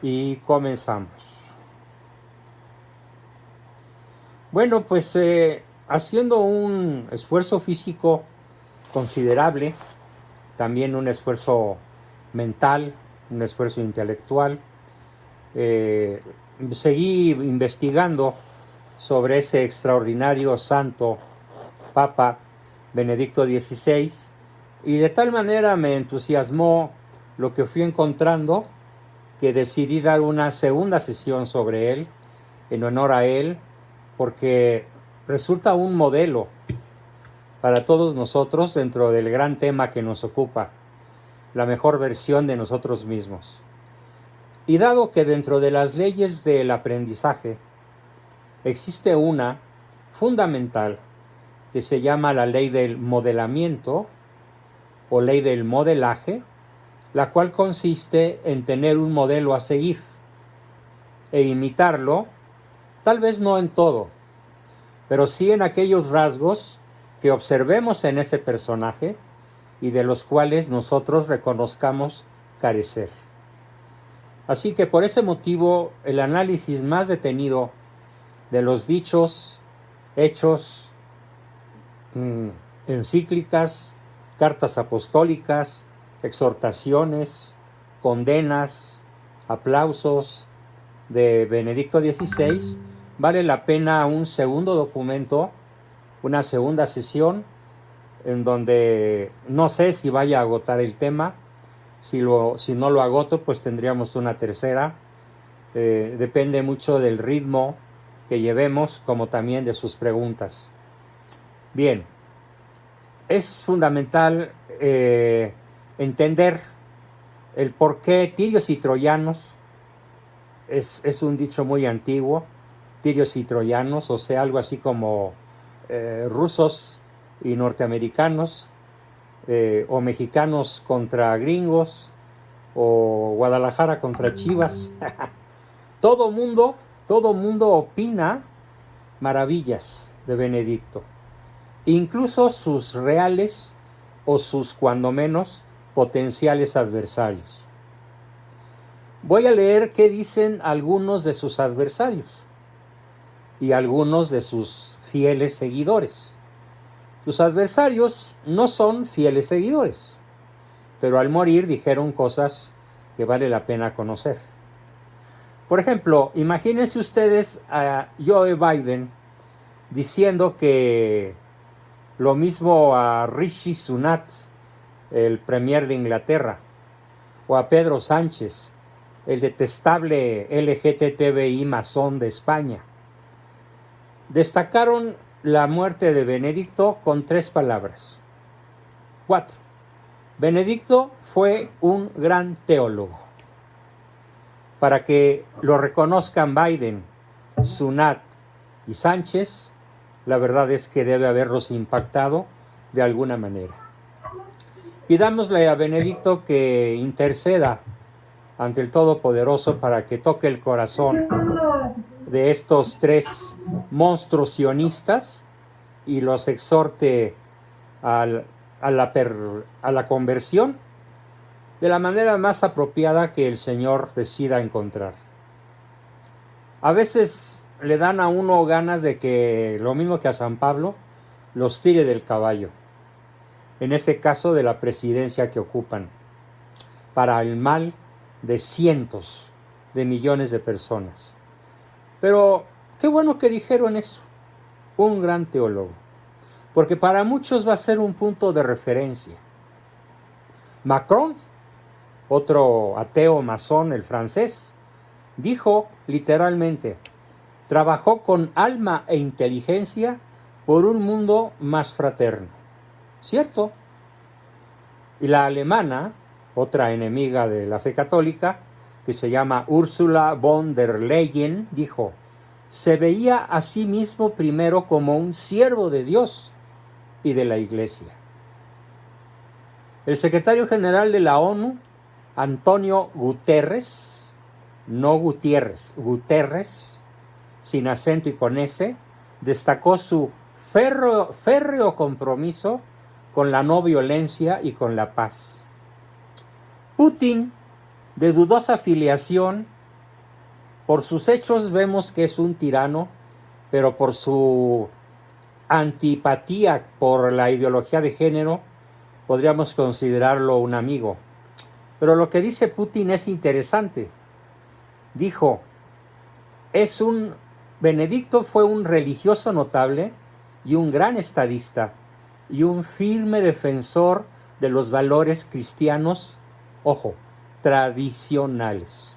y comenzamos. Bueno, pues haciendo un esfuerzo físico considerable, también un esfuerzo mental, un esfuerzo intelectual, seguí investigando sobre ese extraordinario santo Papa Benedicto XVI, y de tal manera me entusiasmó lo que fui encontrando que decidí dar una segunda sesión sobre él, en honor a él, porque resulta un modelo para todos nosotros dentro del gran tema que nos ocupa, la mejor versión de nosotros mismos. Y dado que dentro de las leyes del aprendizaje existe una fundamental que se llama la ley del modelamiento o ley del modelaje, la cual consiste en tener un modelo a seguir e imitarlo, tal vez no en todo, pero sí en aquellos rasgos que observemos en ese personaje y de los cuales nosotros reconozcamos carecer. Así que por ese motivo, el análisis más detenido de los dichos, hechos, encíclicas, cartas apostólicas, exhortaciones, condenas, aplausos de Benedicto XVI, vale la pena un segundo documento, una segunda sesión, en donde no sé si vaya a agotar el tema. Si no lo agoto, pues tendríamos una tercera. Depende mucho del ritmo que llevemos, como también de sus preguntas. Bien, es fundamental entender el por qué tirios y troyanos. Es un dicho muy antiguo, tirios y troyanos, o sea, algo así como rusos y norteamericanos, o mexicanos contra gringos, o Guadalajara contra Chivas. Todo mundo opina maravillas de Benedicto, incluso sus reales o sus cuando menos potenciales adversarios. Voy a leer qué dicen algunos de sus adversarios y algunos de sus fieles seguidores. Sus adversarios no son fieles seguidores, pero al morir dijeron cosas que vale la pena conocer. Por ejemplo, imagínense ustedes a Joe Biden diciendo que lo mismo a Rishi Sunak, el premier de Inglaterra, o a Pedro Sánchez, el detestable LGTBI masón de España. Destacaron la muerte de Benedicto con 3 palabras. 4. Benedicto fue un gran teólogo. Para que lo reconozcan Biden, Sunak y Sánchez, la verdad es que debe haberlos impactado de alguna manera. Pidámosle a Benedicto que interceda ante el Todopoderoso para que toque el corazón de estos 3 monstruos sionistas y los exhorte a la conversión de la manera más apropiada que el Señor decida encontrar. A veces le dan a uno ganas de que, lo mismo que a San Pablo, los tire del caballo, en este caso de la presidencia que ocupan, para el mal de cientos de millones de personas. Pero qué bueno que dijeron eso, un gran teólogo, porque para muchos va a ser un punto de referencia. Macron, otro ateo masón, el francés, dijo literalmente: trabajó con alma e inteligencia por un mundo más fraterno. ¿Cierto? Y la alemana, otra enemiga de la fe católica, que se llama Ursula von der Leyen, dijo: se veía a sí mismo primero como un siervo de Dios y de la Iglesia. El secretario general de la ONU, Antonio Guterres, no Gutiérrez, Guterres, sin acento y con S, destacó su férreo compromiso con la no violencia y con la paz. Putin, de dudosa filiación, Por sus hechos vemos que es un tirano, pero por su antipatía por la ideología de género, podríamos considerarlo un amigo. Pero lo que dice Putin es interesante. Dijo, Benedicto fue un religioso notable y un gran estadista y un firme defensor de los valores cristianos, ojo, tradicionales.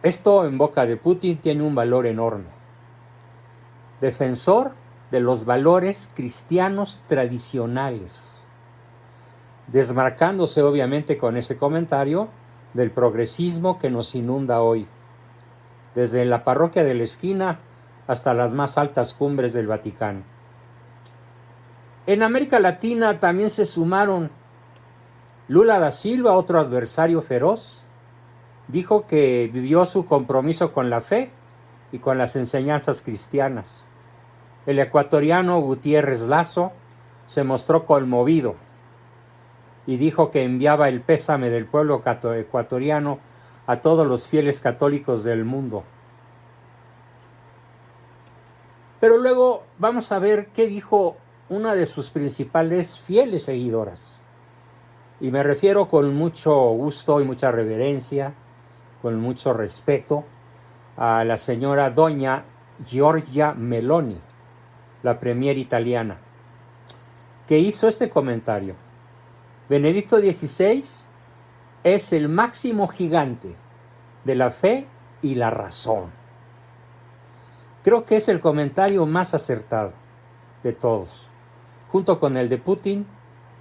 Esto en boca de Putin tiene un valor enorme. Defensor de los valores cristianos tradicionales, desmarcándose obviamente con ese comentario del progresismo que nos inunda hoy, desde la parroquia de la esquina hasta las más altas cumbres del Vaticano. En América Latina también se sumaron Lula da Silva, otro adversario feroz. Dijo que vivió su compromiso con la fe y con las enseñanzas cristianas. El ecuatoriano Gutiérrez Lasso se mostró conmovido y dijo que enviaba el pésame del pueblo ecuatoriano a todos los fieles católicos del mundo. Pero luego vamos a ver qué dijo una de sus principales fieles seguidoras. Y me refiero con mucho gusto y mucha reverencia, con mucho respeto, a la señora doña Giorgia Meloni, la premier italiana, que hizo este comentario. Benedicto XVI es el máximo gigante de la fe y la razón. Creo que es el comentario más acertado de todos. Junto con el de Putin,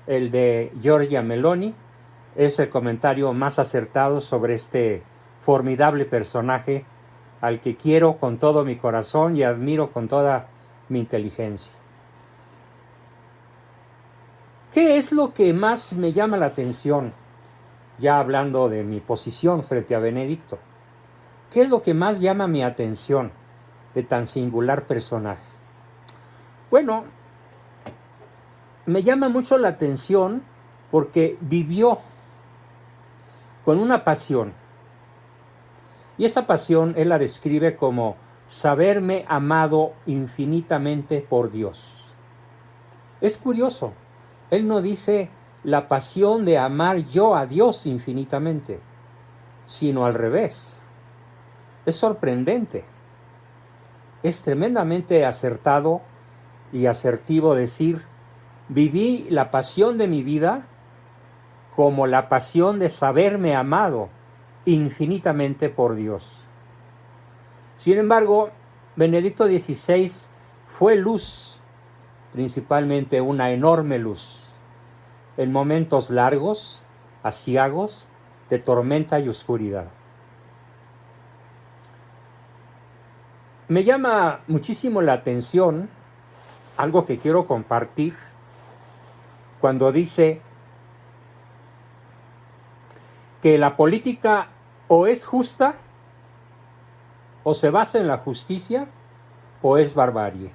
el de Giorgia Meloni es el comentario más acertado sobre este formidable personaje al que quiero con todo mi corazón y admiro con toda mi inteligencia. ¿Qué es lo que más me llama la atención? Ya hablando de mi posición frente a Benedicto. ¿Qué es lo que más llama mi atención de tan singular personaje? Bueno, me llama mucho la atención porque vivió con una pasión. Y esta pasión él la describe como saberme amado infinitamente por Dios. Es curioso, él no dice la pasión de amar yo a Dios infinitamente, sino al revés. Es sorprendente. Es tremendamente acertado y asertivo decir, viví la pasión de mi vida como la pasión de saberme amado infinitamente por Dios. Sin embargo, Benedicto XVI fue luz, principalmente una enorme luz, en momentos largos, aciagos, de tormenta y oscuridad. Me llama muchísimo la atención algo que quiero compartir cuando dice que la política o es justa, o se basa en la justicia, o es barbarie.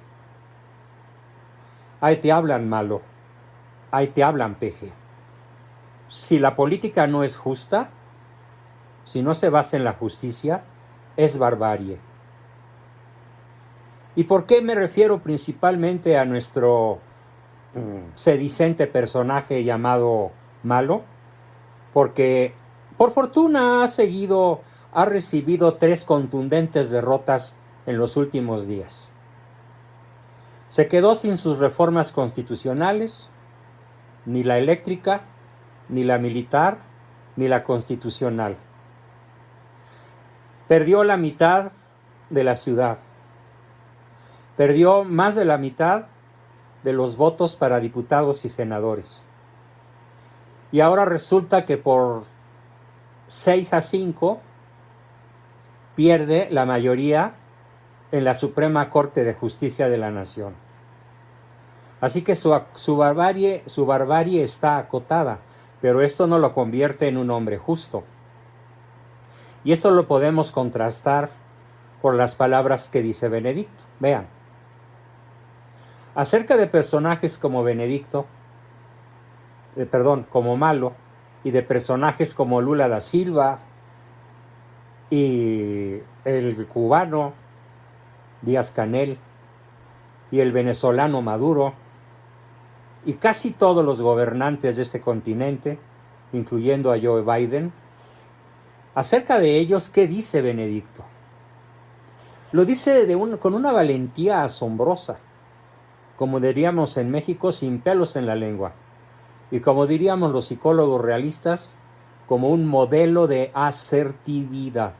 Ahí te hablan malo, ahí te hablan peje. Si la política no es justa, si no se basa en la justicia, es barbarie. ¿Y por qué me refiero principalmente a nuestro sedicente personaje llamado Malo? Porque por fortuna ha recibido 3 contundentes derrotas en los últimos días. Se quedó sin sus reformas constitucionales, ni la eléctrica, ni la militar, ni la constitucional. Perdió la mitad de la ciudad. Perdió más de la mitad de los votos para diputados y senadores. Y ahora resulta que por 6-5 pierde la mayoría en la Suprema Corte de Justicia de la Nación. Así que su barbarie está acotada, pero esto no lo convierte en un hombre justo. Y esto lo podemos contrastar por las palabras que dice Benedicto. Vean. Acerca de personajes como como Malo, y de personajes como Lula da Silva, y el cubano Díaz-Canel y el venezolano Maduro y casi todos los gobernantes de este continente, incluyendo a Joe Biden. Acerca de ellos, ¿qué dice Benedicto? Lo dice con una valentía asombrosa, como diríamos en México, sin pelos en la lengua, y como diríamos los psicólogos realistas, como un modelo de asertividad.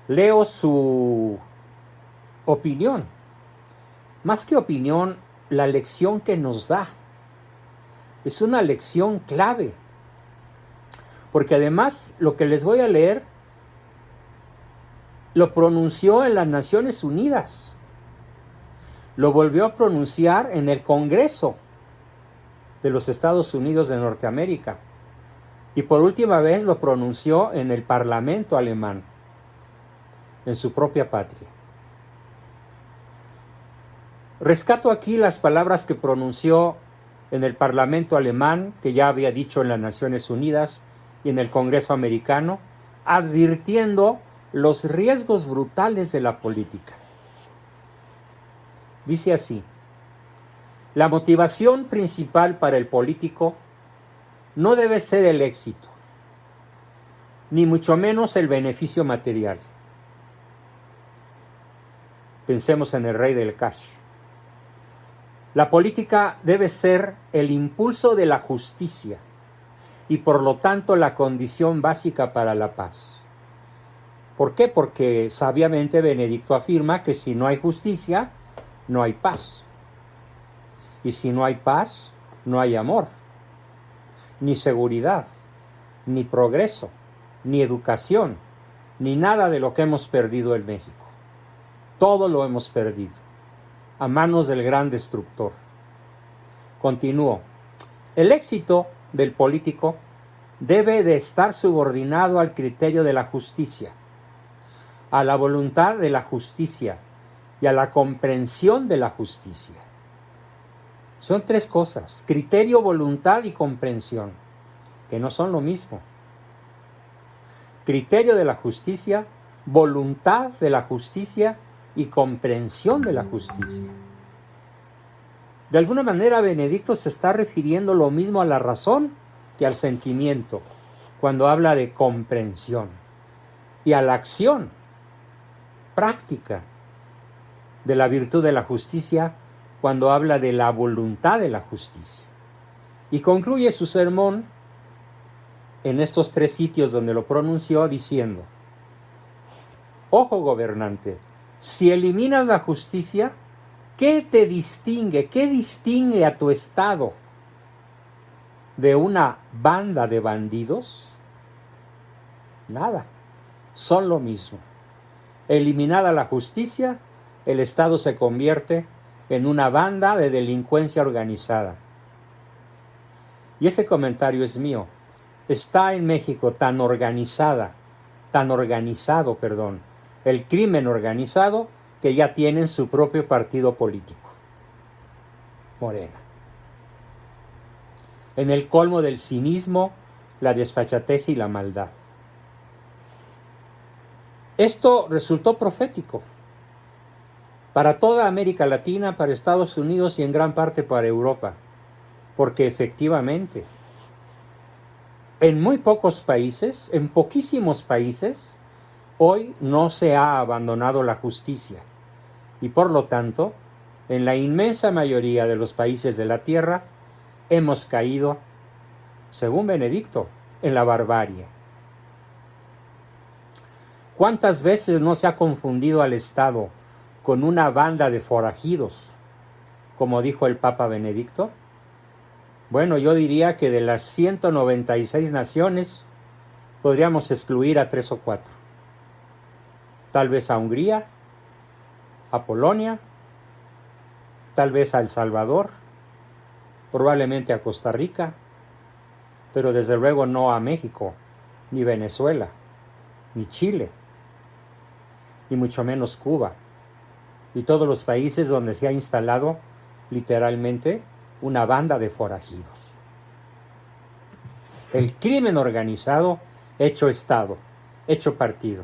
Leo su opinión. Más que opinión, la lección que nos da. Es una lección clave. Porque además, lo que les voy a leer, lo pronunció en las Naciones Unidas. Lo volvió a pronunciar en el Congreso de los Estados Unidos de Norteamérica. Y por última vez lo pronunció en el Parlamento alemán, en su propia patria. Rescato aquí las palabras que pronunció en el Parlamento alemán, que ya había dicho en las Naciones Unidas y en el Congreso americano, advirtiendo los riesgos brutales de la política. Dice así: la motivación principal para el político no debe ser el éxito, ni mucho menos el beneficio material. Pensemos en el rey del cash. La política debe ser el impulso de la justicia y por lo tanto la condición básica para la paz. ¿Por qué? Porque sabiamente Benedicto afirma que si no hay justicia, no hay paz. Y si no hay paz, no hay amor, ni seguridad, ni progreso, ni educación, ni nada de lo que hemos perdido en México. Todo lo hemos perdido a manos del gran destructor. Continúo. El éxito del político debe de estar subordinado al criterio de la justicia, a la voluntad de la justicia y a la comprensión de la justicia. Son tres cosas: criterio, voluntad y comprensión, que no son lo mismo. Criterio de la justicia, voluntad de la justicia y comprensión de la justicia. De alguna manera, Benedicto se está refiriendo lo mismo a la razón que al sentimiento, cuando habla de comprensión, y a la acción práctica de la virtud de la justicia, cuando habla de la voluntad de la justicia. Y concluye su sermón en estos tres sitios donde lo pronunció diciendo: ojo, gobernante, si eliminas la justicia, ¿qué te distingue? ¿Qué distingue a tu estado de una banda de bandidos? Nada, son lo mismo. Eliminada la justicia, el Estado se convierte en una banda de delincuencia organizada. Y este comentario es mío. Está en México tan organizado, el crimen organizado, que ya tienen su propio partido político, Morena. En el colmo del cinismo, la desfachatez y la maldad. Esto resultó profético para toda América Latina, para Estados Unidos y en gran parte para Europa, porque efectivamente, en muy pocos países, en poquísimos países, hoy no se ha abandonado la justicia. Y por lo tanto, en la inmensa mayoría de los países de la tierra, hemos caído, según Benedicto, en la barbarie. ¿Cuántas veces no se ha confundido al Estado con una banda de forajidos, como dijo el Papa Benedicto? Bueno, yo diría que de las 196 naciones podríamos excluir a 3 o 4. Tal vez a Hungría, a Polonia, tal vez a El Salvador, probablemente a Costa Rica, pero desde luego no a México, ni Venezuela, ni Chile, y mucho menos Cuba, y todos los países donde se ha instalado literalmente una banda de forajidos. El crimen organizado hecho Estado, hecho partido.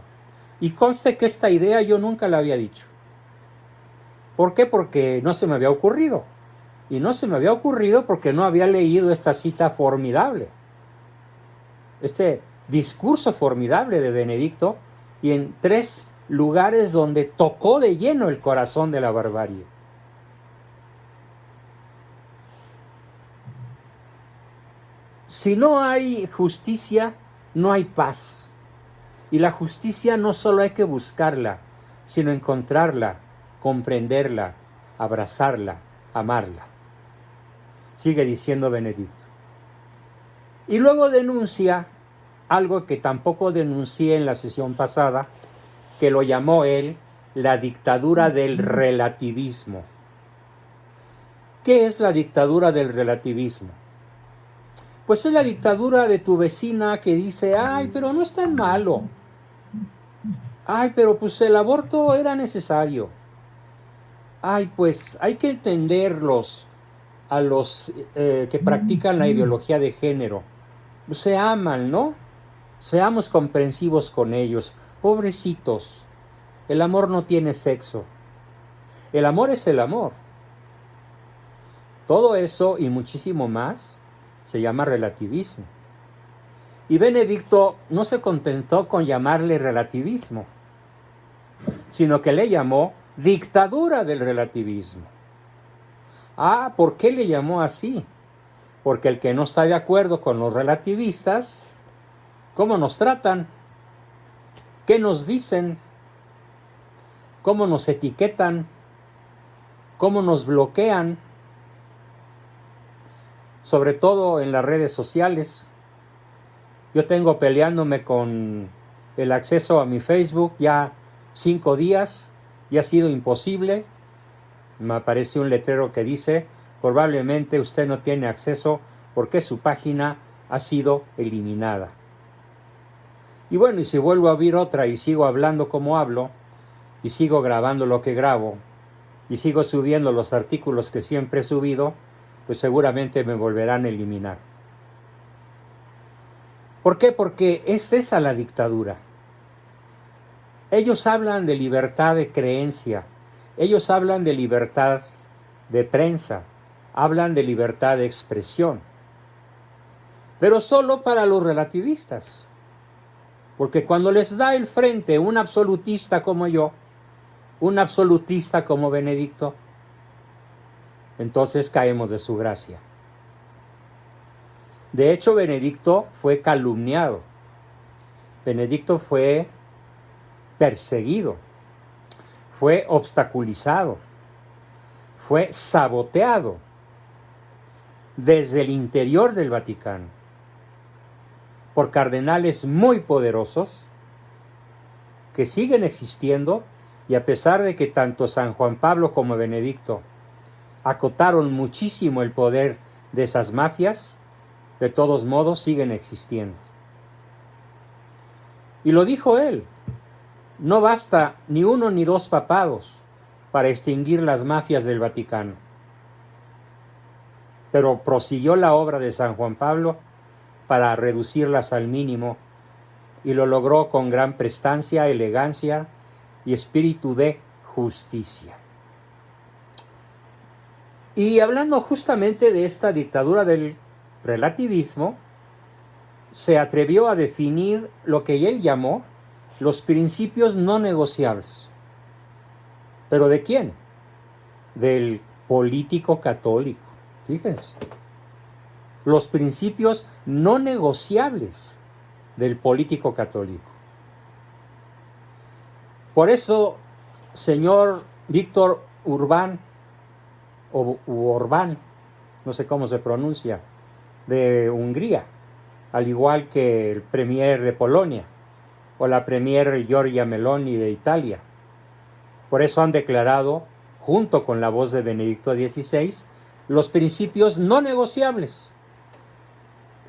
Y conste que esta idea yo nunca la había dicho. ¿Por qué? Porque no se me había ocurrido. Y no se me había ocurrido porque no había leído esta cita formidable. Este discurso formidable de Benedicto, y en 3 lugares donde tocó de lleno el corazón de la barbarie. Si no hay justicia, no hay paz. Y la justicia no solo hay que buscarla, sino encontrarla, comprenderla, abrazarla, amarla. Sigue diciendo Benedicto. Y luego denuncia algo que tampoco denuncié en la sesión pasada, que lo llamó él la dictadura del relativismo. ¿Qué es la dictadura del relativismo? Pues es la dictadura de tu vecina que dice, ay, pero no es tan malo. Ay, pero pues el aborto era necesario. Ay, pues hay que entenderlos a los que practican la ideología de género. Se aman, ¿no? Seamos comprensivos con ellos. Pobrecitos. El amor no tiene sexo. El amor es el amor. Todo eso y muchísimo más se llama relativismo. Y Benedicto no se contentó con llamarle relativismo, sino que le llamó dictadura del relativismo. Ah, ¿por qué le llamó así? Porque el que no está de acuerdo con los relativistas, ¿cómo nos tratan? ¿Qué nos dicen? ¿Cómo nos etiquetan? ¿Cómo nos bloquean? Sobre todo en las redes sociales. Yo tengo peleándome con el acceso a mi Facebook ya 5 días y ha sido imposible. Me aparece un letrero que dice, probablemente usted no tiene acceso porque su página ha sido eliminada. Y bueno, y si vuelvo a abrir otra y sigo hablando como hablo, y sigo grabando lo que grabo, y sigo subiendo los artículos que siempre he subido, pues seguramente me volverán a eliminar. ¿Por qué? Porque es esa la dictadura. Ellos hablan de libertad de creencia, ellos hablan de libertad de prensa, hablan de libertad de expresión, pero solo para los relativistas. Porque cuando les da el frente un absolutista como yo, un absolutista como Benedicto, entonces caemos de su gracia. De hecho, Benedicto fue calumniado. Benedicto fue perseguido, fue obstaculizado, fue saboteado desde el interior del Vaticano por cardenales muy poderosos que siguen existiendo, y a pesar de que tanto San Juan Pablo como Benedicto acotaron muchísimo el poder de esas mafias, de todos modos siguen existiendo. Y lo dijo él, no basta ni 1 ni 2 papados para extinguir las mafias del Vaticano. Pero prosiguió la obra de San Juan Pablo para reducirlas al mínimo, y lo logró con gran prestancia, elegancia y espíritu de justicia. Y hablando justamente de esta dictadura del relativismo, se atrevió a definir lo que él llamó los principios no negociables. ¿Pero de quién? Del político católico. Fíjense. Los principios no negociables del político católico. Por eso, señor Víctor Orbán, o Orbán, no sé cómo se pronuncia, de Hungría, al igual que el premier de Polonia o la premier Giorgia Meloni de Italia. Por eso han declarado, junto con la voz de Benedicto XVI, los principios no negociables.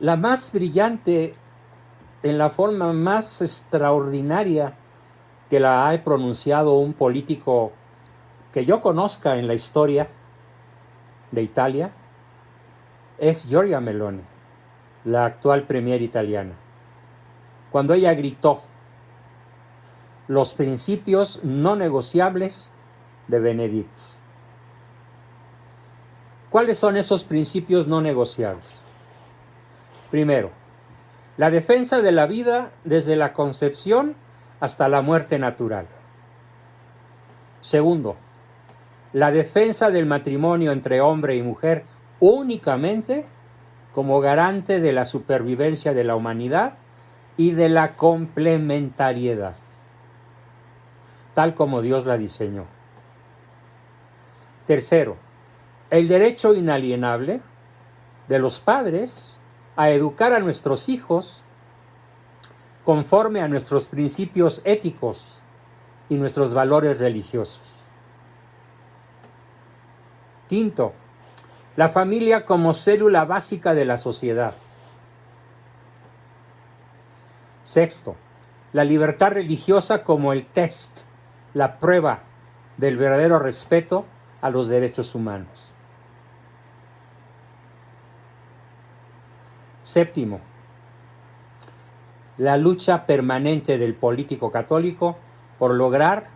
La más brillante, en la forma más extraordinaria que la ha pronunciado un político que yo conozca en la historia de Italia, es Giorgia Meloni, la actual premier italiana. Cuando ella gritó los principios no negociables de Benedicto. ¿Cuáles son esos principios no negociables? Primero, la defensa de la vida desde la concepción hasta la muerte natural. Segundo, la defensa del matrimonio entre hombre y mujer únicamente como garante de la supervivencia de la humanidad y de la complementariedad, tal como Dios la diseñó. Tercero, el derecho inalienable de los padres a educar a nuestros hijos conforme a nuestros principios éticos y nuestros valores religiosos. Quinto, la familia como célula básica de la sociedad. Sexto, la libertad religiosa como el test, la prueba del verdadero respeto a los derechos humanos. Séptimo, la lucha permanente del político católico por lograr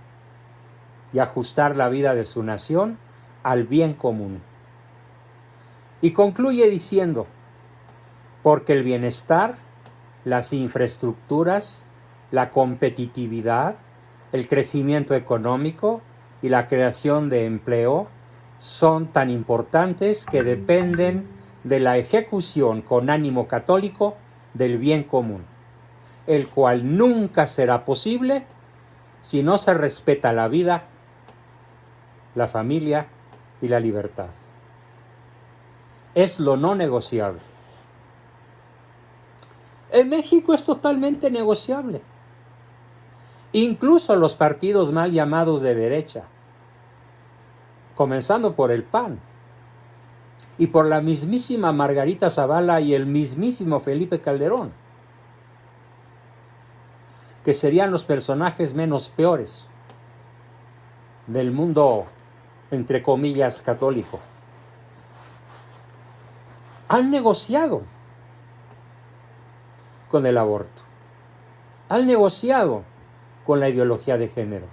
y ajustar la vida de su nación al bien común. Y concluye diciendo, porque el bienestar, las infraestructuras, la competitividad, el crecimiento económico y la creación de empleo son tan importantes que dependen de la ejecución con ánimo católico del bien común, el cual nunca será posible si no se respeta la vida, la familia y la libertad. Es lo no negociable. En México es totalmente negociable. Incluso los partidos mal llamados de derecha, comenzando por el PAN y por la mismísima Margarita Zavala y el mismísimo Felipe Calderón, que serían los personajes menos peores del mundo, entre comillas, católico, han negociado con el aborto, han negociado con la ideología de género,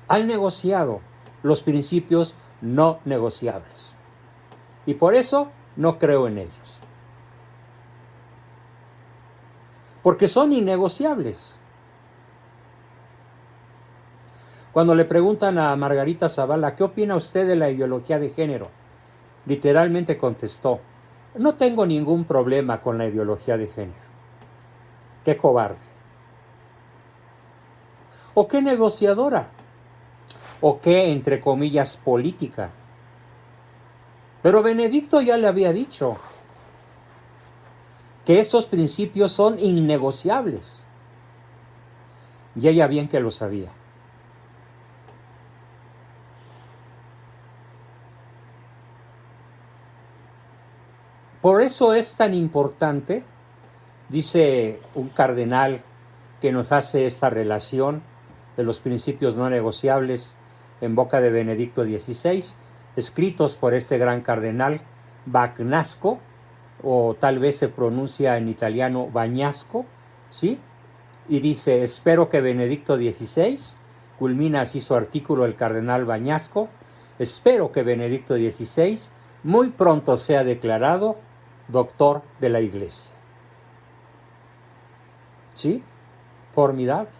han negociado los principios no negociables. Y por eso no creo en ellos. Porque son innegociables. Cuando le preguntan a Margarita Zavala, ¿qué opina usted de la ideología de género? Literalmente contestó, no tengo ningún problema con la ideología de género. ¡Qué cobarde! ¿O qué negociadora? ¿O qué, entre comillas, política? Pero Benedicto ya le había dicho que estos principios son innegociables. Y ella bien que lo sabía. Por eso es tan importante, dice un cardenal que nos hace esta relación de los principios no negociables en boca de Benedicto XVI, escritos por este gran cardenal Bagnasco, o tal vez se pronuncia en italiano Bagnasco, ¿sí? Y dice, espero que Benedicto XVI, culmina así su artículo el cardenal Bagnasco, espero que Benedicto XVI muy pronto sea declarado doctor de la Iglesia. ¿Sí? Formidable.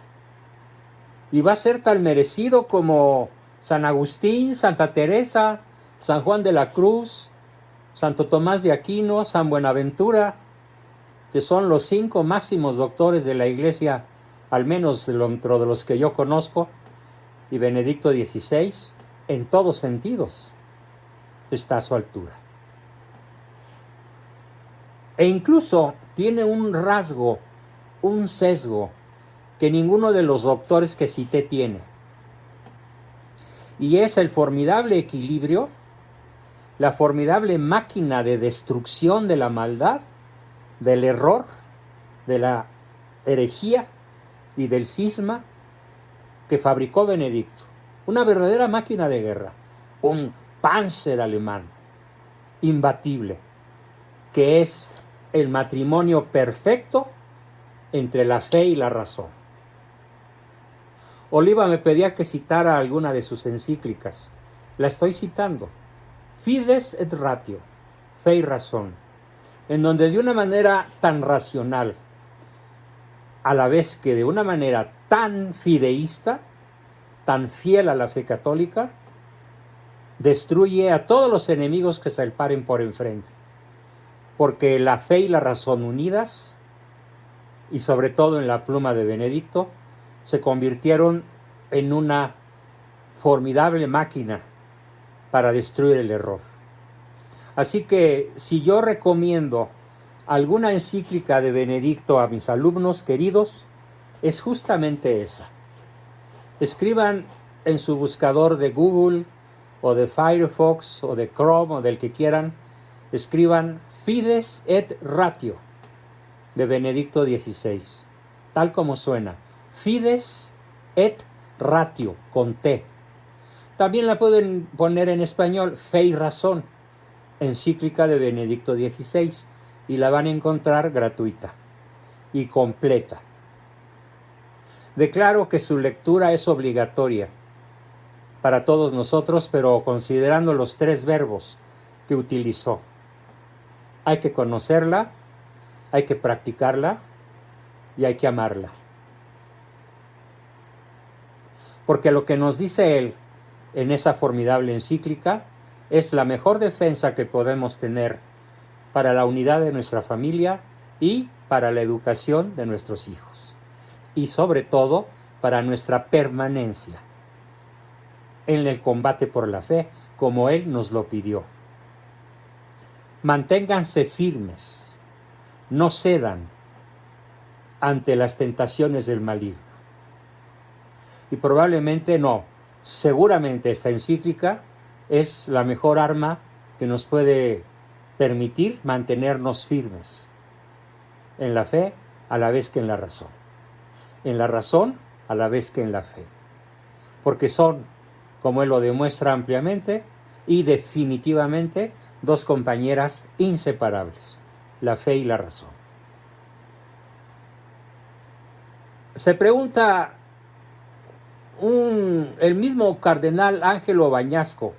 Y va a ser tan merecido como San Agustín, Santa Teresa, San Juan de la Cruz, Santo Tomás de Aquino, San Buenaventura, que son los 5 máximos doctores de la Iglesia, al menos dentro de los que yo conozco, y Benedicto XVI, en todos sentidos, está a su altura. E incluso tiene un rasgo, un sesgo, que ninguno de los doctores que cité tiene. Y es el formidable equilibrio, la formidable máquina de destrucción de la maldad, del error, de la herejía y del cisma que fabricó Benedicto. Una verdadera máquina de guerra, un Panzer alemán, imbatible, que es el matrimonio perfecto entre la fe y la razón. Oliva me pedía que citara alguna de sus encíclicas. La estoy citando. Fides et ratio, fe y razón, en donde de una manera tan racional, a la vez que de una manera tan fideísta, tan fiel a la fe católica, destruye a todos los enemigos que se le paren por enfrente. Porque la fe y la razón unidas, y sobre todo en la pluma de Benedicto, se convirtieron en una formidable máquina para destruir el error. Así que si yo recomiendo alguna encíclica de Benedicto a mis alumnos queridos, es justamente esa. Escriban en su buscador de Google o de Firefox o de Chrome o del que quieran, escriban Fides et Ratio de Benedicto XVI, tal como suena, Fides et Ratio, con T. También la pueden poner en español, Fe y Razón, encíclica de Benedicto XVI, y la van a encontrar gratuita y completa. Declaro que su lectura es obligatoria para todos nosotros, pero considerando los 3 verbos que utilizó. Hay que conocerla, hay que practicarla y hay que amarla. Porque lo que nos dice él en esa formidable encíclica es la mejor defensa que podemos tener para la unidad de nuestra familia y para la educación de nuestros hijos. Y sobre todo para nuestra permanencia en el combate por la fe, como él nos lo pidió. Manténganse firmes, no cedan ante las tentaciones del maligno. Y probablemente no, seguramente esta encíclica es la mejor arma que nos puede permitir mantenernos firmes en la fe a la vez que en la razón. En la razón a la vez que en la fe. Porque son, como él lo demuestra ampliamente y definitivamente, 2 compañeras inseparables, la fe y la razón. Se pregunta el mismo cardenal Ángelo Bañasco,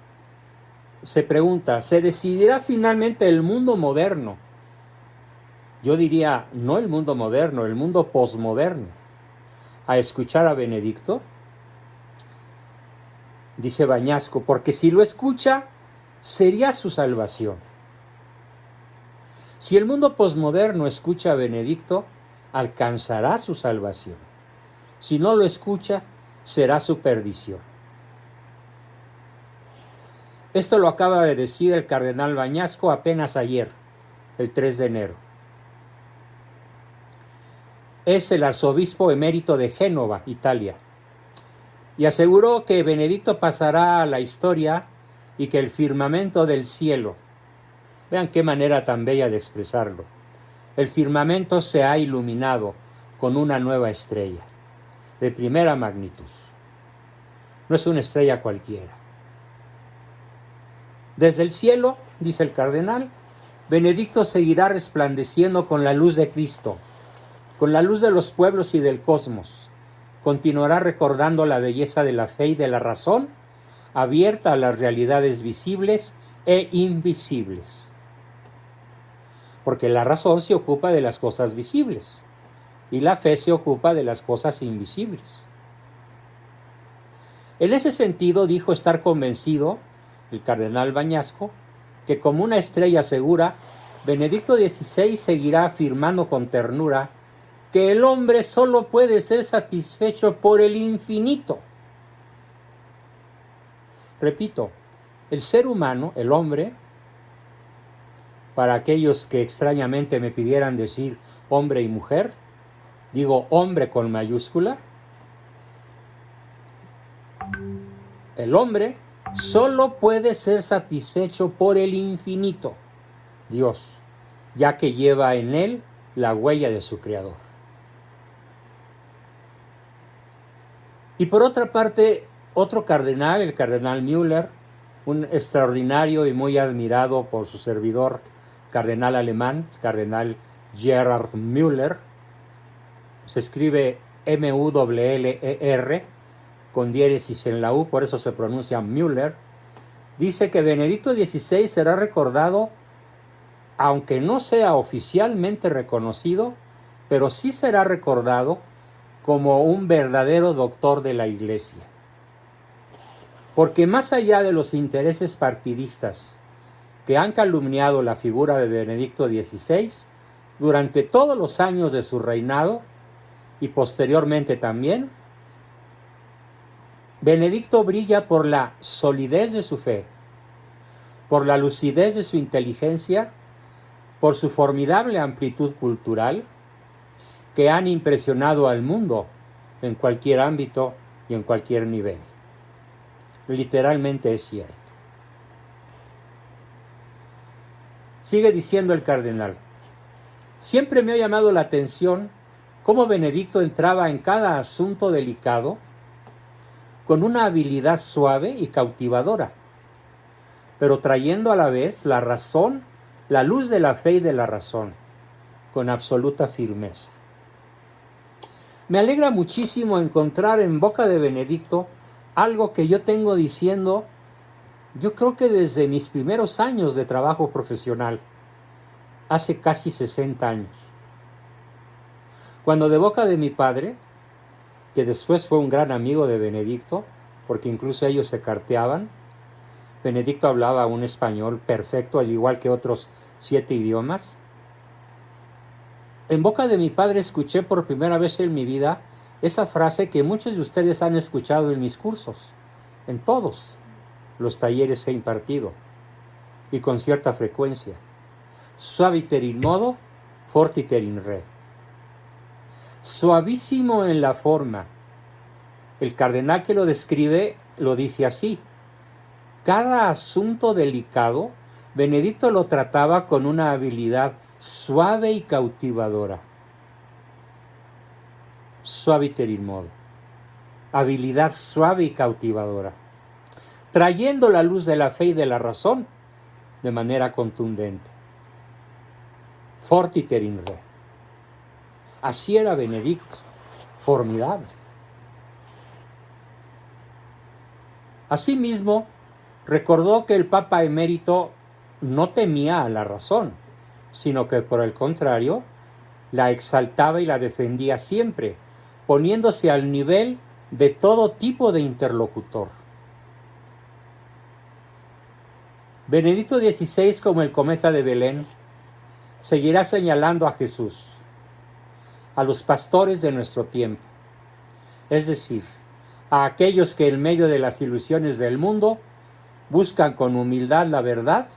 se pregunta, ¿se decidirá finalmente el mundo moderno? Yo diría, no el mundo moderno, el mundo posmoderno, a escuchar a Benedicto. Dice Bañasco, porque si lo escucha, sería su salvación. Si el mundo posmoderno escucha a Benedicto, alcanzará su salvación. Si no lo escucha, será su perdición. Esto lo acaba de decir el cardenal Bañasco apenas ayer, el 3 de enero. Es el arzobispo emérito de Génova, Italia, y aseguró que Benedicto pasará a la historia y que el firmamento del cielo, vean qué manera tan bella de expresarlo, el firmamento se ha iluminado con una nueva estrella, de primera magnitud. No es una estrella cualquiera. Desde el cielo, dice el cardenal, Benedicto seguirá resplandeciendo con la luz de Cristo, con la luz de los pueblos y del cosmos. Continuará recordando la belleza de la fe y de la razón, abierta a las realidades visibles e invisibles. Porque la razón se ocupa de las cosas visibles y la fe se ocupa de las cosas invisibles. En ese sentido dijo estar convencido el cardenal Bañasco que como una estrella segura, Benedicto XVI seguirá afirmando con ternura que el hombre solo puede ser satisfecho por el infinito. Repito, el ser humano, el hombre, para aquellos que extrañamente me pidieran decir hombre y mujer, digo hombre con mayúscula, el hombre solo puede ser satisfecho por el infinito, Dios, ya que lleva en él la huella de su creador. Y por otra parte, otro cardenal, el cardenal Müller, un extraordinario y muy admirado por su servidor cardenal alemán, cardenal Gerhard Müller, se escribe Müller, con diéresis en la U, por eso se pronuncia Müller, dice que Benedicto XVI será recordado, aunque no sea oficialmente reconocido, pero sí será recordado como un verdadero doctor de la Iglesia. Porque más allá de los intereses partidistas que han calumniado la figura de Benedicto XVI durante todos los años de su reinado y posteriormente también, Benedicto brilla por la solidez de su fe, por la lucidez de su inteligencia, por su formidable amplitud cultural, que han impresionado al mundo en cualquier ámbito y en cualquier nivel. Literalmente es cierto. Sigue diciendo el cardenal: siempre me ha llamado la atención cómo Benedicto entraba en cada asunto delicado con una habilidad suave y cautivadora, pero trayendo a la vez la razón, la luz de la fe y de la razón, con absoluta firmeza. Me alegra muchísimo encontrar en boca de Benedicto algo que yo tengo diciendo, yo creo que desde mis primeros años de trabajo profesional, hace casi 60 años. Cuando de boca de mi padre, que después fue un gran amigo de Benedicto, porque incluso ellos se carteaban, Benedicto hablaba un español perfecto, al igual que otros 7 idiomas. En boca de mi padre escuché por primera vez en mi vida esa frase que muchos de ustedes han escuchado en mis cursos, en todos los talleres que he impartido, y con cierta frecuencia: suaviter in modo, fortiter in re. Suavísimo en la forma. El cardenal que lo describe lo dice así: cada asunto delicado, Benedicto lo trataba con una habilidad suave y cautivadora. Suaviter in modo. Habilidad suave y cautivadora. Trayendo la luz de la fe y de la razón de manera contundente. Fortiter in re. Así era Benedicto. Formidable. Asimismo, recordó que el Papa emérito no temía a la razón, sino que por el contrario, la exaltaba y la defendía siempre, poniéndose al nivel de todo tipo de interlocutor. Benedicto XVI, como el cometa de Belén, seguirá señalando a Jesús, a los pastores de nuestro tiempo, es decir, a aquellos que en medio de las ilusiones del mundo buscan con humildad la verdad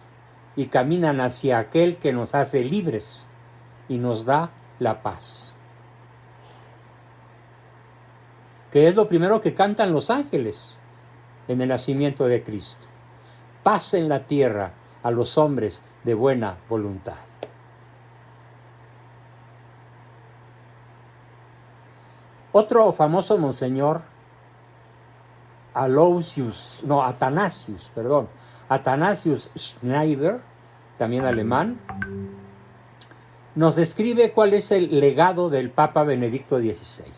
y caminan hacia aquel que nos hace libres y nos da la paz. Que es lo primero que cantan los ángeles en el nacimiento de Cristo. Paz en la tierra a los hombres de buena voluntad. Otro famoso monseñor, Athanasius Schneider, también alemán, nos describe cuál es el legado del Papa Benedicto XVI.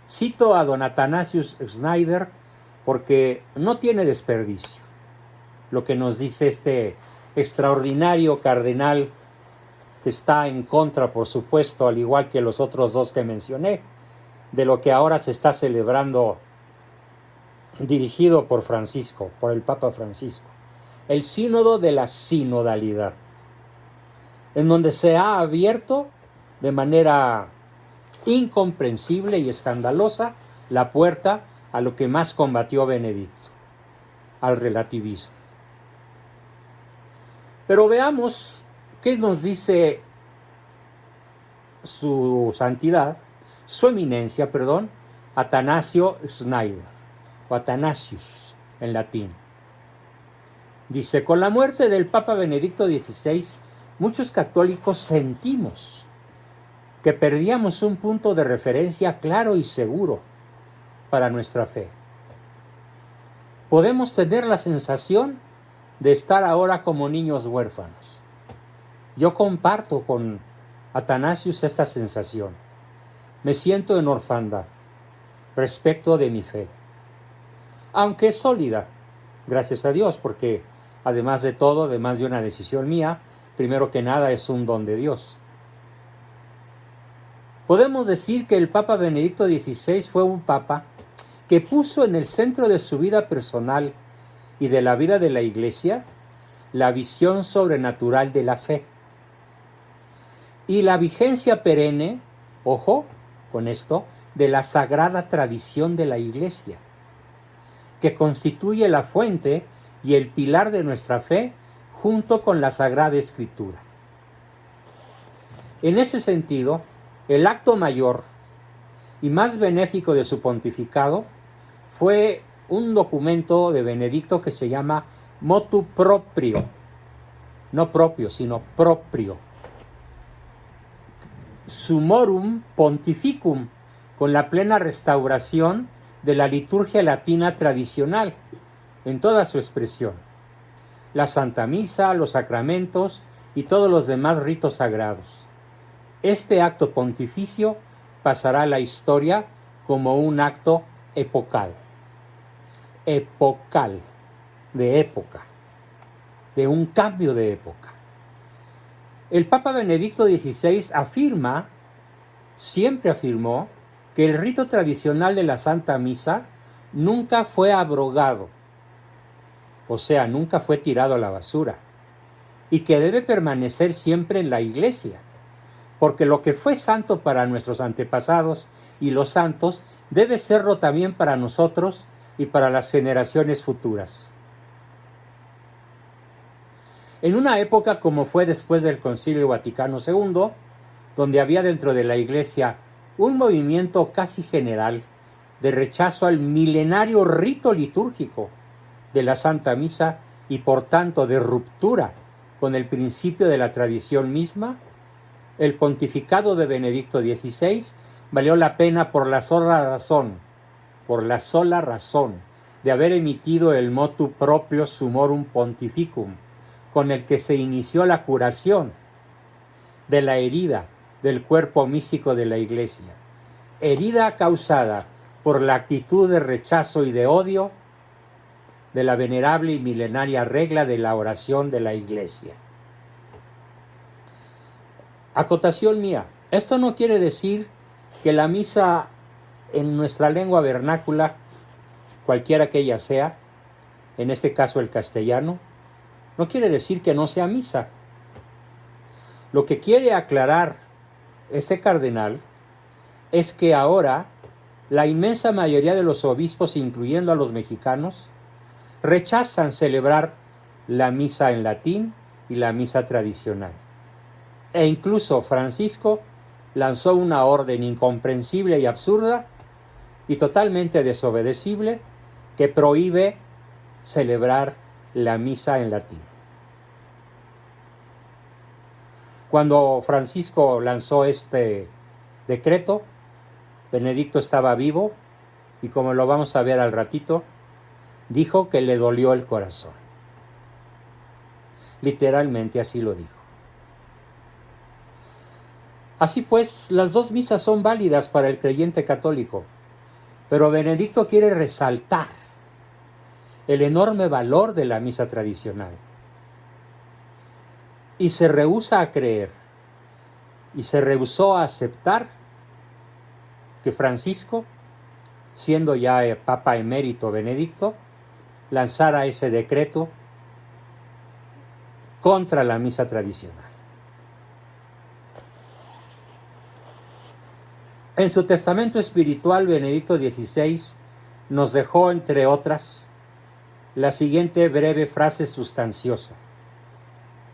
Cito a don Athanasius Schneider porque no tiene desperdicio lo que nos dice este extraordinario cardenal, que está en contra, por supuesto, al igual que los otros dos que mencioné, de lo que ahora se está celebrando, dirigido por Francisco, por el Papa Francisco, el sínodo de la sinodalidad, en donde se ha abierto de manera incomprensible y escandalosa la puerta a lo que más combatió Benedicto, al relativismo. Pero veamos qué nos dice su eminencia, Atanasio Schneider, o Athanasius en latín. Dice: con la muerte del Papa Benedicto XVI, muchos católicos sentimos que perdíamos un punto de referencia claro y seguro para nuestra fe. Podemos tener la sensación de estar ahora como niños huérfanos. Yo comparto con Athanasius esta sensación. Me siento en orfandad. respecto de mi fe, aunque es sólida, gracias a Dios, porque además de todo, además de una decisión mía, primero que nada es un don de Dios. Podemos decir que el Papa Benedicto XVI fue un papa que puso en el centro de su vida personal y de la vida de la Iglesia la visión sobrenatural de la fe y la vigencia perenne, ojo con esto, de la sagrada tradición de la Iglesia, que constituye la fuente y el pilar de nuestra fe junto con la Sagrada Escritura. En ese sentido, el acto mayor y más benéfico de su pontificado fue un documento de Benedicto que se llama Motu Proprio, no propio, sino proprio, Summorum Pontificum, con la plena restauración de la liturgia latina tradicional, en toda su expresión, la Santa Misa, los sacramentos y todos los demás ritos sagrados. Este acto pontificio pasará a la historia como un acto epocal, de época, de un cambio de época. El Papa Benedicto XVI siempre afirmó, que el rito tradicional de la Santa Misa nunca fue abrogado, o sea, nunca fue tirado a la basura, y que debe permanecer siempre en la Iglesia, porque lo que fue santo para nuestros antepasados y los santos debe serlo también para nosotros y para las generaciones futuras. En una época como fue después del Concilio Vaticano II, donde había dentro de la Iglesia un movimiento casi general de rechazo al milenario rito litúrgico de la Santa Misa y por tanto de ruptura con el principio de la tradición misma, el pontificado de Benedicto XVI valió la pena por la sola razón de haber emitido el motu proprio Summorum Pontificum, con el que se inició la curación de la herida del cuerpo místico de la Iglesia, herida causada por la actitud de rechazo y de odio de la venerable y milenaria regla de la oración de la Iglesia. Acotación mía, esto no quiere decir que la misa en nuestra lengua vernácula, cualquiera que ella sea, en este caso el castellano, no quiere decir que no sea misa. Lo que quiere aclarar este cardenal es que ahora la inmensa mayoría de los obispos, incluyendo a los mexicanos, rechazan celebrar la misa en latín y la misa tradicional. E incluso Francisco lanzó una orden incomprensible y absurda y totalmente desobedecible que prohíbe celebrar la misa en latín. Cuando Francisco lanzó este decreto, Benedicto estaba vivo y, como lo vamos a ver al ratito, dijo que le dolió el corazón. Literalmente así lo dijo. Así pues, las dos misas son válidas para el creyente católico, pero Benedicto quiere resaltar el enorme valor de la misa tradicional. Y se rehúsa a creer, y se rehusó a aceptar que Francisco, siendo ya el Papa emérito Benedicto, lanzara ese decreto contra la misa tradicional. En su testamento espiritual, Benedicto XVI nos dejó, entre otras, la siguiente breve frase sustanciosa,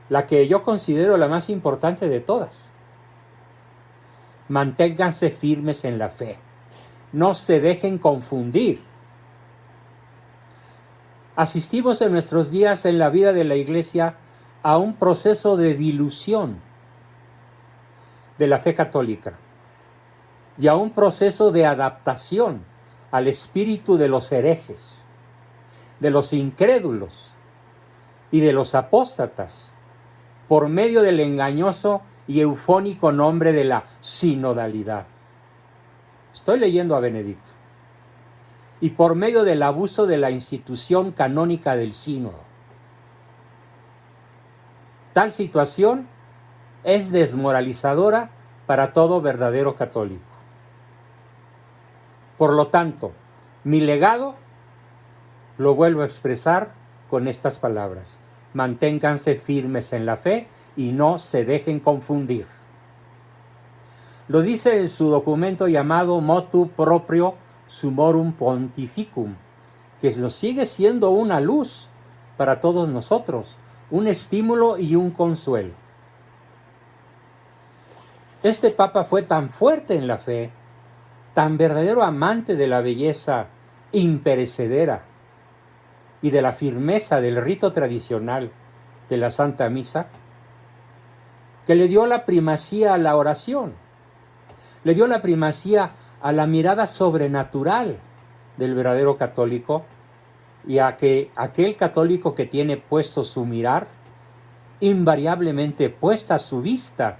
la que yo considero la más importante de todas. Manténganse firmes en la fe, no se dejen confundir. Asistimos en nuestros días en la vida de la Iglesia a un proceso de dilución de la fe católica y a un proceso de adaptación al espíritu de los herejes, de los incrédulos y de los apóstatas, por medio del engañoso y eufónico nombre de la sinodalidad. Estoy leyendo a Benedicto. y por medio del abuso de la institución canónica del sínodo. Tal situación es desmoralizadora para todo verdadero católico. Por lo tanto, mi legado lo vuelvo a expresar con estas palabras: manténganse firmes en la fe y no se dejen confundir. Lo dice en su documento llamado Motu Proprio Summorum Pontificum, que nos sigue siendo una luz para todos nosotros, un estímulo y un consuelo. Este Papa fue tan fuerte en la fe, tan verdadero amante de la belleza imperecedera y de la firmeza del rito tradicional de la Santa Misa, que le dio la primacía a la oración, le dio la primacía a la mirada sobrenatural del verdadero católico, y a que aquel católico que tiene puesto su mirar, invariablemente puesta su vista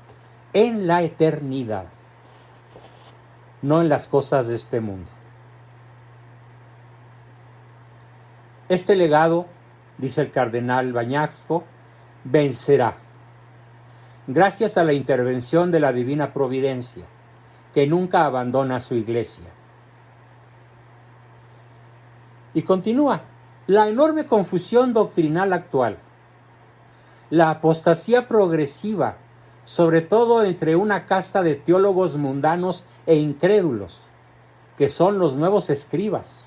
en la eternidad, no en las cosas de este mundo. Este legado, dice el cardenal Bañasco, vencerá, gracias a la intervención de la divina providencia, que nunca abandona a su iglesia. Y continúa: la enorme confusión doctrinal actual, la apostasía progresiva, sobre todo entre una casta de teólogos mundanos e incrédulos, que son los nuevos escribas,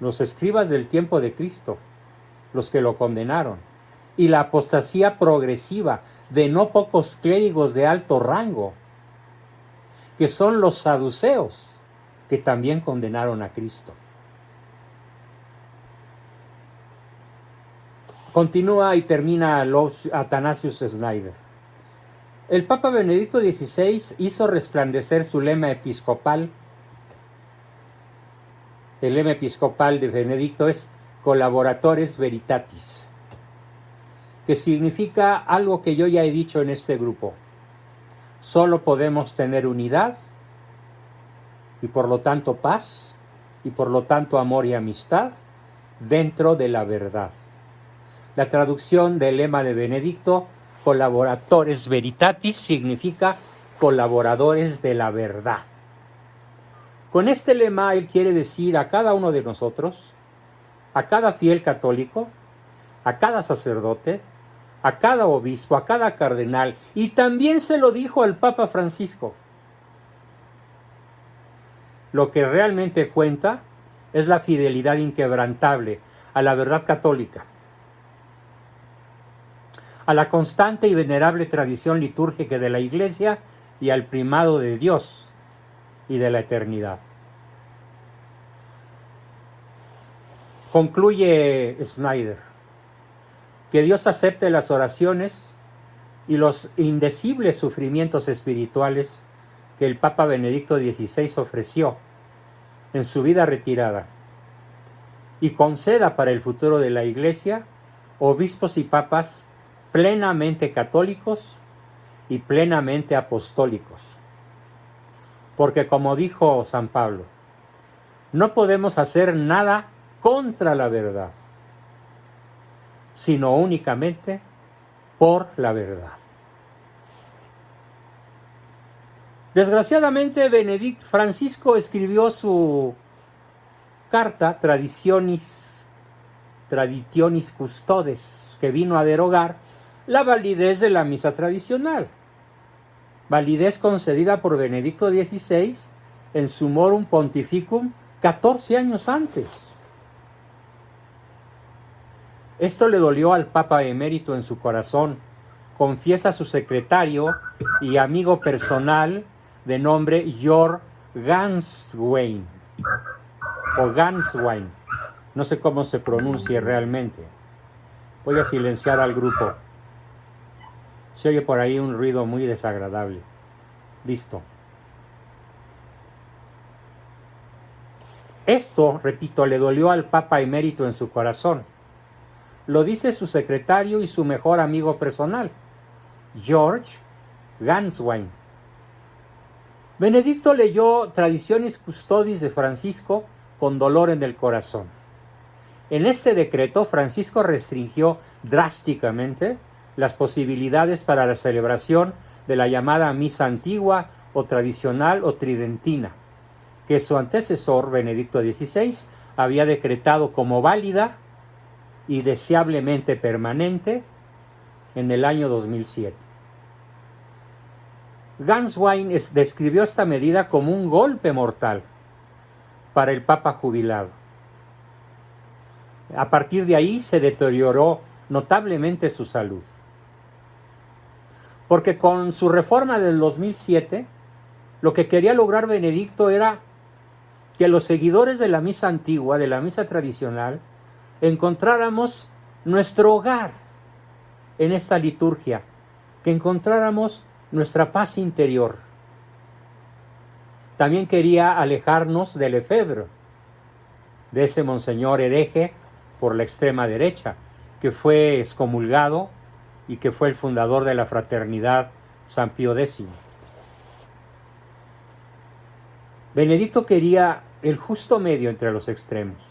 los escribas del tiempo de Cristo, los que lo condenaron, y la apostasía progresiva de no pocos clérigos de alto rango, que son los saduceos, que también condenaron a Cristo. Continúa y termina Athanasius Schneider. El Papa Benedicto XVI hizo resplandecer su lema episcopal. El lema episcopal de Benedicto es Collaboratores Veritatis, que significa algo que yo ya he dicho en este grupo: solo podemos tener unidad y por lo tanto paz y por lo tanto amor y amistad dentro de la verdad. La traducción del lema de Benedicto, Collaboratores Veritatis, significa colaboradores de la verdad. Con este lema él quiere decir a cada uno de nosotros, a cada fiel católico, a cada sacerdote, a cada obispo, a cada cardenal, y también se lo dijo al Papa Francisco: lo que realmente cuenta es la fidelidad inquebrantable a la verdad católica, a la constante y venerable tradición litúrgica de la Iglesia y al primado de Dios y de la eternidad. Concluye Schneider: que Dios acepte las oraciones y los indecibles sufrimientos espirituales que el Papa Benedicto XVI ofreció en su vida retirada, y conceda para el futuro de la Iglesia obispos y papas plenamente católicos y plenamente apostólicos. Porque, como dijo San Pablo, no podemos hacer nada contra la verdad, sino únicamente por la verdad. Desgraciadamente, Francisco escribió su carta Traditionis Custodes, que vino a derogar la validez de la misa tradicional, validez concedida por Benedicto XVI en Summorum Pontificum 14 años antes. Esto le dolió al Papa emérito en su corazón, confiesa su secretario y amigo personal de nombre Georg Ganswein, o Ganswein, no sé cómo se pronuncie realmente. Voy a silenciar al grupo. Se oye por ahí un ruido muy desagradable. Listo. Esto, repito, le dolió al Papa emérito en su corazón. Lo dice su secretario y su mejor amigo personal, Georg Ganswein. Benedicto leyó Traditionis Custodis de Francisco con dolor en el corazón. En este decreto, Francisco restringió drásticamente las posibilidades para la celebración de la llamada misa antigua o tradicional o tridentina, que su antecesor, Benedicto XVI, había decretado como válida y deseablemente permanente en el año 2007. Ganswein describió esta medida como un golpe mortal para el Papa jubilado. A partir de ahí se deterioró notablemente su salud. Porque con su reforma del 2007, lo que quería lograr Benedicto era que los seguidores de la misa antigua, de la misa tradicional, encontráramos nuestro hogar en esta liturgia, que encontráramos nuestra paz interior. También quería alejarnos del Lefebvre, de ese monseñor hereje por la extrema derecha, que fue excomulgado y que fue el fundador de la fraternidad San Pío X. Benedicto quería el justo medio entre los extremos,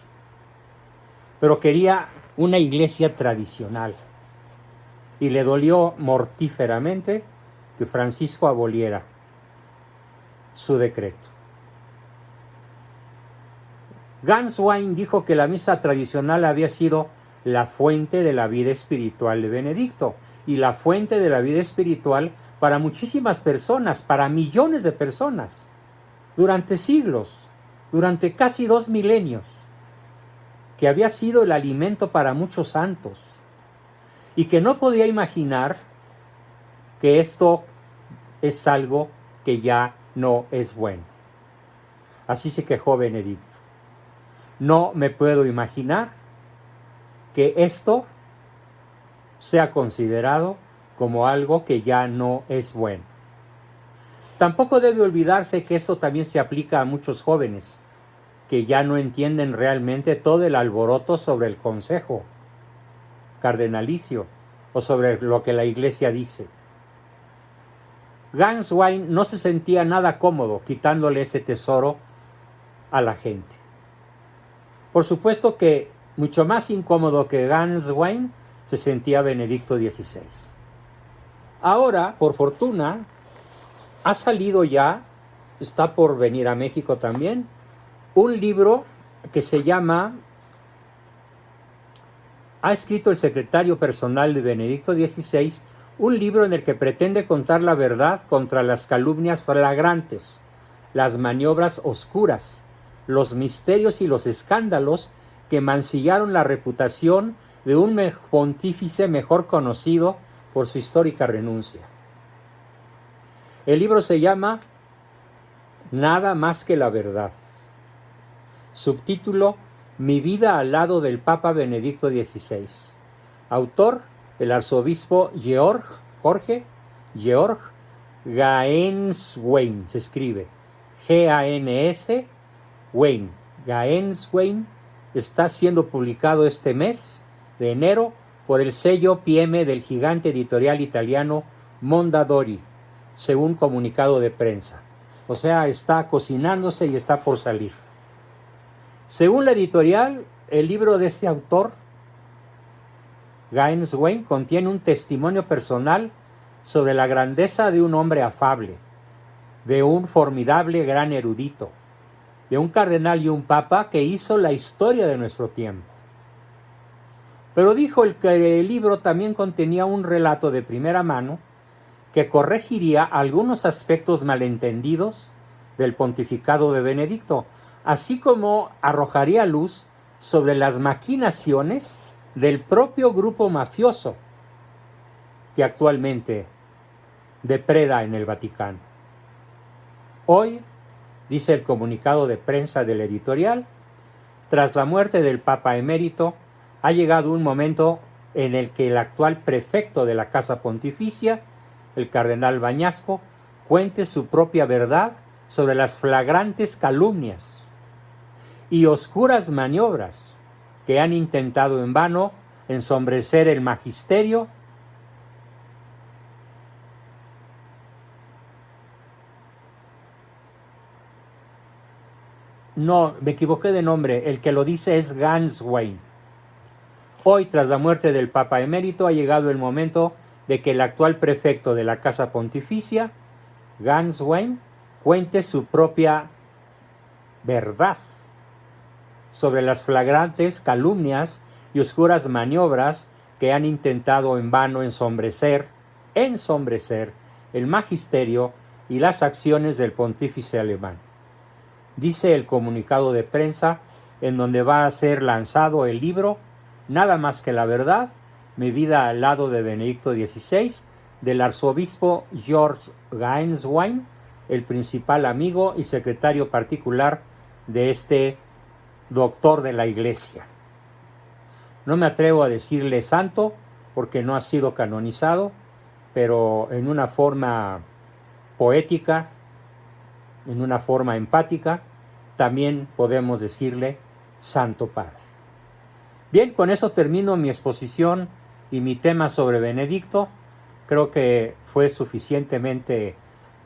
pero quería una iglesia tradicional, y le dolió mortíferamente que Francisco aboliera su decreto. Ganswein dijo que la misa tradicional había sido la fuente de la vida espiritual de Benedicto y la fuente de la vida espiritual para muchísimas personas, para millones de personas, durante siglos, durante casi 2 milenios, que había sido el alimento para muchos santos y que no podía imaginar que esto es algo que ya no es bueno. Así se quejó Benedicto. No me puedo imaginar que esto sea considerado como algo que ya no es bueno. Tampoco debe olvidarse que esto también se aplica a muchos jóvenes que ya no entienden realmente todo el alboroto sobre el consejo cardenalicio o sobre lo que la Iglesia dice. Ganswein no se sentía nada cómodo quitándole este tesoro a la gente. Por supuesto que mucho más incómodo que Ganswein se sentía Benedicto XVI. Ahora, por fortuna, ha salido ya, está por venir a México también, un libro que se llama, ha escrito el secretario personal de Benedicto XVI, un libro en el que pretende contar la verdad contra las calumnias flagrantes, las maniobras oscuras, los misterios y los escándalos que mancillaron la reputación de un pontífice mejor conocido por su histórica renuncia. El libro se llama Nada más que la verdad. Subtítulo: Mi vida al lado del Papa Benedicto XVI. Autor: el arzobispo Jorge Gaenswein. Se escribe G-A-N-S Wayne. Gaenswein. Está siendo publicado este mes de enero por el sello PM del gigante editorial italiano Mondadori, según comunicado de prensa. O sea, está cocinándose y está por salir. Según la editorial, el libro de este autor, Gaenswein, contiene un testimonio personal sobre la grandeza de un hombre afable, de un formidable gran erudito, de un cardenal y un papa que hizo la historia de nuestro tiempo. Pero dijo que el libro también contenía un relato de primera mano que corregiría algunos aspectos malentendidos del pontificado de Benedicto, así como arrojaría luz sobre las maquinaciones del propio grupo mafioso que actualmente depreda en el Vaticano. Hoy, dice el comunicado de prensa del editorial, tras la muerte del Papa emérito, ha llegado un momento en el que el actual prefecto de la Casa Pontificia, el cardenal Bañasco, cuente su propia verdad sobre las flagrantes calumnias y oscuras maniobras que han intentado en vano ensombrecer el magisterio No, me equivoqué de nombre. El que lo dice es Ganswein. Hoy, tras la muerte del Papa Emérito, ha llegado el momento de que el actual prefecto de la Casa Pontificia, Ganswein, cuente su propia verdad sobre las flagrantes calumnias y oscuras maniobras que han intentado en vano ensombrecer el magisterio y las acciones del pontífice alemán. Dice el comunicado de prensa en donde va a ser lanzado el libro Nada más que la verdad, mi vida al lado de Benedicto XVI, del arzobispo George Ganswein, el principal amigo y secretario particular de este doctor de la Iglesia. No me atrevo a decirle santo porque no ha sido canonizado, pero en una forma poética, en una forma empática, también podemos decirle Santo Padre. Bien, con eso termino mi exposición y mi tema sobre Benedicto. Creo que fue suficientemente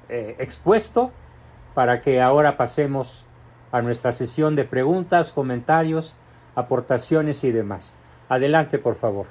expuesto para que ahora pasemos a nuestra sesión de preguntas, comentarios, aportaciones y demás. Adelante, por favor.